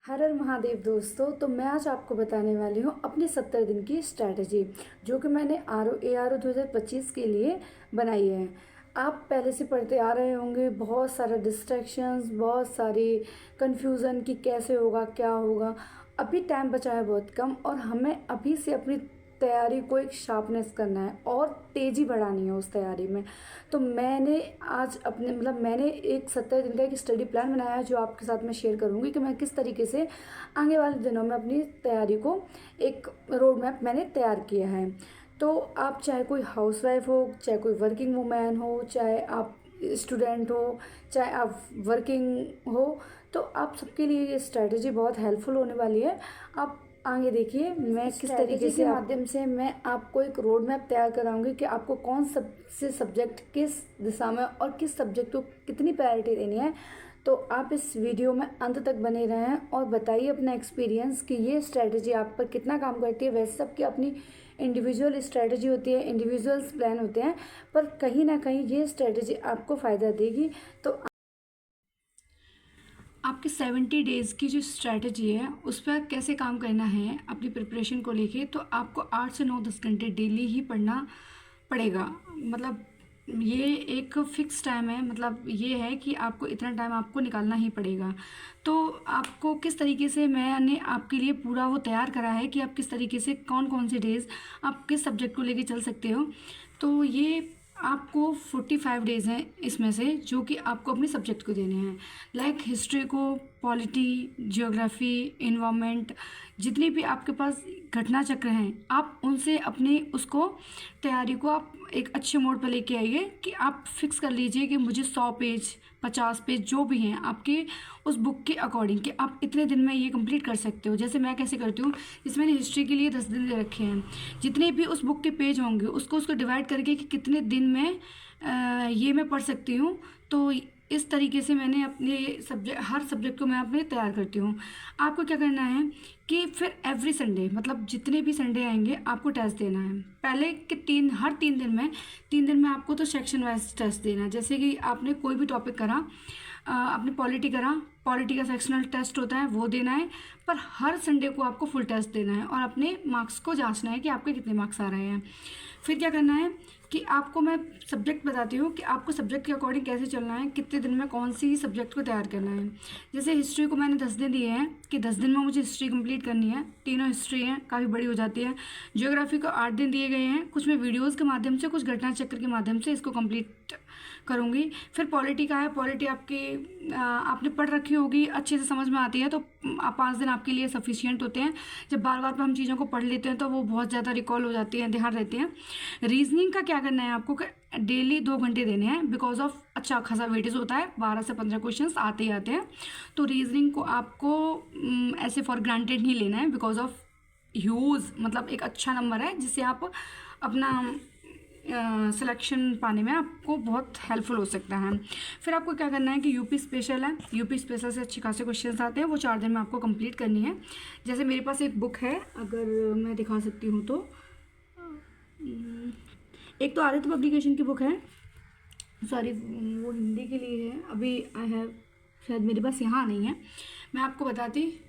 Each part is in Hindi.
हर हर महादेव दोस्तों। तो मैं आज आपको बताने वाली हूँ अपनी 70 दिन की स्ट्रैटेजी, जो कि मैंने ARO 2025 के लिए बनाई है। आप पहले से पढ़ते आ रहे होंगे, बहुत सारा डिस्ट्रैक्शंस, बहुत सारी कन्फ्यूज़न कि कैसे होगा क्या होगा। अभी टाइम बचा है बहुत कम, और हमें अभी से अपनी तैयारी को एक शार्पनेस करना है और तेज़ी बढ़ानी है उस तैयारी में। तो मैंने आज मैंने एक 70 दिन का एक स्टडी प्लान बनाया है, जो आपके साथ मैं शेयर करूंगी कि मैं किस तरीके से आगे वाले दिनों में अपनी तैयारी को एक रोड मैप मैंने तैयार किया है। तो आप चाहे कोई हाउसवाइफ हो, चाहे कोई वर्किंग वूमेन हो, चाहे आप स्टूडेंट हो, चाहे आप वर्किंग हो, तो आप सबके लिए ये स्ट्रैटेजी बहुत हेल्पफुल होने वाली है। आप आगे देखिए, मैं किस तरीके से माध्यम से मैं आपको एक रोड मैप तैयार कराऊंगी कि आपको कौन से सब्जेक्ट किस दिशा में और किस सब्जेक्ट को कितनी प्रायोरिटी देनी है। तो आप इस वीडियो में अंत तक बने रहें और बताइए अपना एक्सपीरियंस कि ये स्ट्रैटेजी आप पर कितना काम करती है। वैसे सबकी अपनी इंडिविजुअल स्ट्रैटेजी होती है, इंडिविजुअल्स प्लान होते हैं, पर कहीं ना कहीं ये स्ट्रैटेजी आपको फ़ायदा देगी। तो आपके 70 डेज़ की जो स्ट्रैटेजी है उस पर कैसे काम करना है अपनी प्रिपरेशन को लेके, तो आपको 8 से 9-10 घंटे डेली ही पढ़ना पड़ेगा। मतलब ये एक फ़िक्स टाइम है, मतलब ये है कि आपको इतना टाइम आपको निकालना ही पड़ेगा। तो आपको किस तरीके से मैंने आपके लिए पूरा वो तैयार करा है कि आप किस तरीके से कौन कौन से डेज़ आप किस सब्जेक्ट को लेके चल सकते हो। तो ये आपको 45 डेज़ हैं इसमें से, जो कि आपको अपने सब्जेक्ट को देने हैं। लाइक हिस्ट्री को, पॉलिटी, जियोग्राफी, इन्वायरमेंट, जितनी भी आपके पास घटना चक्र हैं, आप उनसे अपनी उसको तैयारी को आप एक अच्छे मोड पर लेके आइए कि आप फिक्स कर लीजिए कि मुझे 100 पेज, 50 पेज जो भी हैं आपके उस बुक के अकॉर्डिंग कि आप इतने दिन में ये कंप्लीट कर सकते हो। जैसे मैं कैसे करती हूँ, जैसे मैंने हिस्ट्री के लिए 10 दिन दे रखे हैं, जितने भी उस बुक के पेज होंगे उसको डिवाइड करके कि कितने दिन में ये मैं पढ़ सकती हूँ। तो इस तरीके से मैंने अपने हर सब्जेक्ट को मैं अपने तैयार करती हूँ। आपको क्या करना है कि फिर एवरी संडे, मतलब जितने भी संडे आएंगे आपको टेस्ट देना है। पहले के हर 3 दिन में आपको तो सेक्शन वाइज टेस्ट देना है। जैसे कि आपने कोई भी टॉपिक करा, आपने पॉलिटी का सेक्शनल टेस्ट होता है, वो देना है। पर हर संडे को आपको फुल टेस्ट देना है और अपने मार्क्स को जांचना है कि आपके कितने मार्क्स आ रहे हैं। फिर क्या करना है कि आपको मैं सब्जेक्ट बताती हूँ कि आपको सब्जेक्ट के अकॉर्डिंग कैसे चलना है, कितने दिन में कौन सी सब्जेक्ट को तैयार करना है। जैसे हिस्ट्री को मैंने 10 दिन दिए हैं कि 10 दिन में मुझे हिस्ट्री कंप्लीट करनी है। तीनों हिस्ट्री हैं, काफ़ी बड़ी हो जाती है। जियोग्राफी को 8 दिन दिए गए हैं, कुछ मैं वीडियोज़ के माध्यम से, कुछ घटना चक्र के माध्यम से इसको कंप्लीट करूँगी। फिर पॉलिटी का है, पॉलिटी आपकी आपने पढ़ रखी होगी, अच्छे से समझ में आती है, तो 5 दिन आपके लिए सफिशियंट होते हैं। जब बार बार हम चीज़ों को पढ़ लेते हैं तो वो बहुत ज़्यादा रिकॉल हो जाती है, ध्यान रहते हैं। रीजनिंग का क्या करना है आपको कि डेली 2 घंटे देने हैं, बिकॉज ऑफ अच्छा खासा वेटेज होता है, 12 से 15 क्वेश्चन आते ही आते हैं। तो रीजनिंग को आपको ऐसे फॉर ग्रांटेड नहीं लेना है, बिकॉज ऑफ ह्यूज, मतलब एक अच्छा नंबर है जिससे आप अपना सिलेक्शन पाने में आपको बहुत हेल्पफुल हो सकता है। फिर आपको क्या करना है कि यूपी स्पेशल है, यूपी स्पेशल से अच्छे खासे क्वेश्चंस आते हैं, वो 4 दिन में आपको कंप्लीट करनी है। जैसे मेरे पास एक बुक है, अगर मैं दिखा सकती हूँ तो एक तो आदित्य पब्लिकेशन की बुक है, सॉरी वो हिंदी के लिए है, अभी आई हैव, शायद मेरे पास यहाँ नहीं है। मैं आपको बताती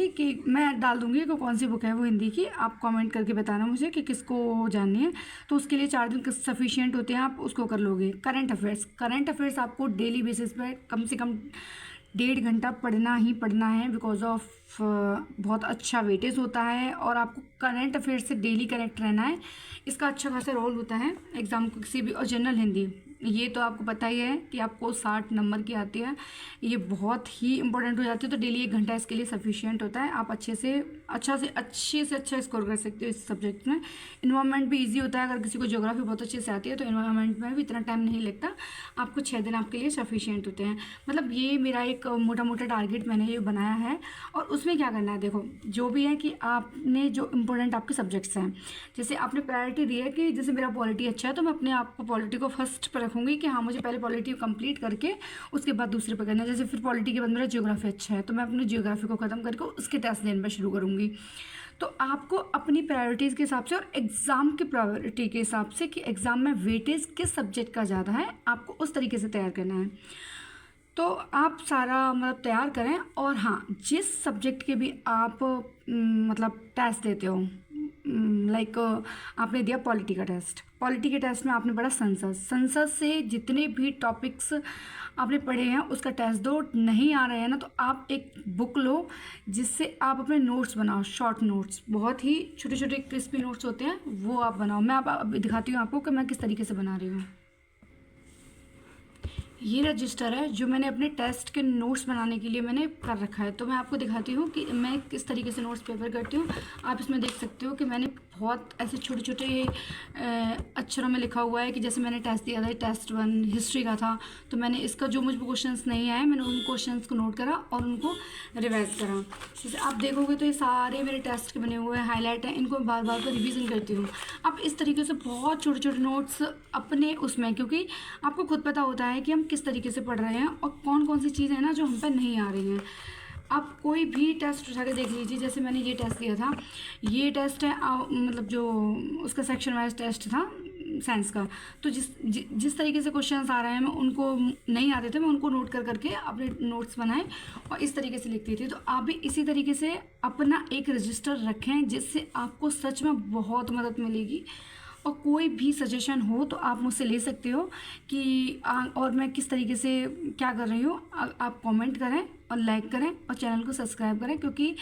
कि मैं डाल दूंगी कि कौन सी बुक है वो हिंदी की। आप कमेंट करके बताना मुझे कि किसको जाननी है। तो उसके लिए 4 दिन सफिशिएंट होते हैं, आप उसको कर लोगे। करंट अफेयर्स आपको डेली बेसिस पर कम से कम 1.5 घंटा पढ़ना ही पढ़ना है, बिकॉज ऑफ बहुत अच्छा वेटेज होता है और आपको करंट अफेयर्स से डेली कनेक्ट रहना है। इसका अच्छा खासा रोल होता है एग्ज़ाम को किसी भी। और जनरल हिंदी, ये तो आपको पता ही है कि आपको 60 नंबर की आती है, ये बहुत ही इंपॉर्टेंट हो जाती है। तो डेली 1 घंटा इसके लिए सफिशिएंट होता है। आप अच्छे से अच्छा स्कोर कर सकते हो इस सब्जेक्ट में। इन्वायरमेंट भी इजी होता है, अगर किसी को ज्योग्राफी बहुत अच्छे से आती है तो इन्वायरमेंट में भी इतना टाइम नहीं लगता, आपको 6 दिन आपके लिए सफिशिएंट होते हैं। मतलब ये मेरा एक मोटा मोटा टारगेट मैंने ये बनाया है। और उसमें क्या करना है, देखो जो भी है कि आपने जो इम्पोर्टेंट आपके सब्जेक्ट्स हैं, जैसे आपने प्रायोरिटी दी है कि जैसे मेरा पॉलिटी अच्छा है तो मैं अपने आप को पॉलिटी को फर्स्ट पर रखूँगी कि हाँ मुझे पहले पॉलिटी कंप्लीट करके उसके बाद दूसरे पर करना है। जैसे फिर पॉलिटी के बाद मेरा जियोग्राफी अच्छा है तो मैं अपनी जियोग्राफी को ख़त्म करके उसके टेस्ट देने पर शुरू करूँगी। तो आपको अपनी प्रायोरिटीज़ के हिसाब से और एग्ज़ाम की प्रायोरिटी के हिसाब से कि एग्ज़ाम में वेटेज किस सब्जेक्ट का ज़्यादा है, आपको उस तरीके से तैयार करना है। तो आप सारा मतलब तैयार करें। और हाँ, जिस सब्जेक्ट के भी आप मतलब टेस्ट देते हो, लाइक आपने दिया पॉलिटी का टेस्ट, पॉलिटी के टेस्ट में आपने पढ़ा संसद, संसद से जितने भी टॉपिक्स आपने पढ़े हैं उसका टेस्ट दो। नहीं आ रहे हैं ना, तो आप एक बुक लो जिससे आप अपने नोट्स बनाओ, शॉर्ट नोट्स, बहुत ही छोटे छोटे क्रिस्पी नोट्स होते हैं, वो आप बनाओ। मैं अब दिखाती हूँ आपको कि मैं किस तरीके से बना रही हूँ। ये रजिस्टर है जो मैंने अपने टेस्ट के नोट्स बनाने के लिए मैंने कर रखा है। तो मैं आपको दिखाती हूँ कि मैं किस तरीके से नोट्स प्रिपेयर करती हूँ। आप इसमें देख सकते हो कि मैंने बहुत ऐसे छोटे छोटे अक्षरों में लिखा हुआ है कि जैसे मैंने टेस्ट दिया था, टेस्ट 1 हिस्ट्री का था, तो मैंने इसका जो मुझे क्वेश्चंस नहीं आए मैंने उन क्वेश्चंस को नोट करा और उनको रिवाइज करा। जैसे आप देखोगे तो ये सारे मेरे टेस्ट के बने हुए हैं, हाईलाइट हैं, इनको बार बार कर रिवीजन करती हूँ। आप इस तरीके से बहुत छोटे छोटे नोट्स अपने उसमें, क्योंकि आपको खुद पता होता है कि हम किस तरीके से पढ़ रहे हैं और कौन कौन सी चीज़ें हैं ना जो हम पर नहीं आ रही हैं। आप कोई भी टेस्ट उठा के देख लीजिए। जैसे मैंने ये टेस्ट दिया था, ये टेस्ट है मतलब जो उसका सेक्शन वाइज टेस्ट था साइंस का, तो जिस तरीके से क्वेश्चंस आ रहे हैं मैं उनको नहीं आते थे, मैं उनको नोट कर करके अपने नोट्स बनाए और इस तरीके से लिखती थी। तो आप भी इसी तरीके से अपना एक रजिस्टर रखें जिससे आपको सच में बहुत मदद मिलेगी। और कोई भी सजेशन हो तो आप मुझसे ले सकते हो कि और मैं किस तरीके से क्या कर रही हूँ। आप कमेंट करें और लाइक करें और चैनल को सब्सक्राइब करें, क्योंकि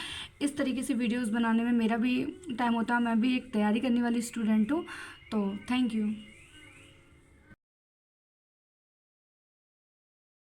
इस तरीके से वीडियोस बनाने में मेरा भी टाइम होता है, मैं भी एक तैयारी करने वाली स्टूडेंट हूँ। तो थैंक यू।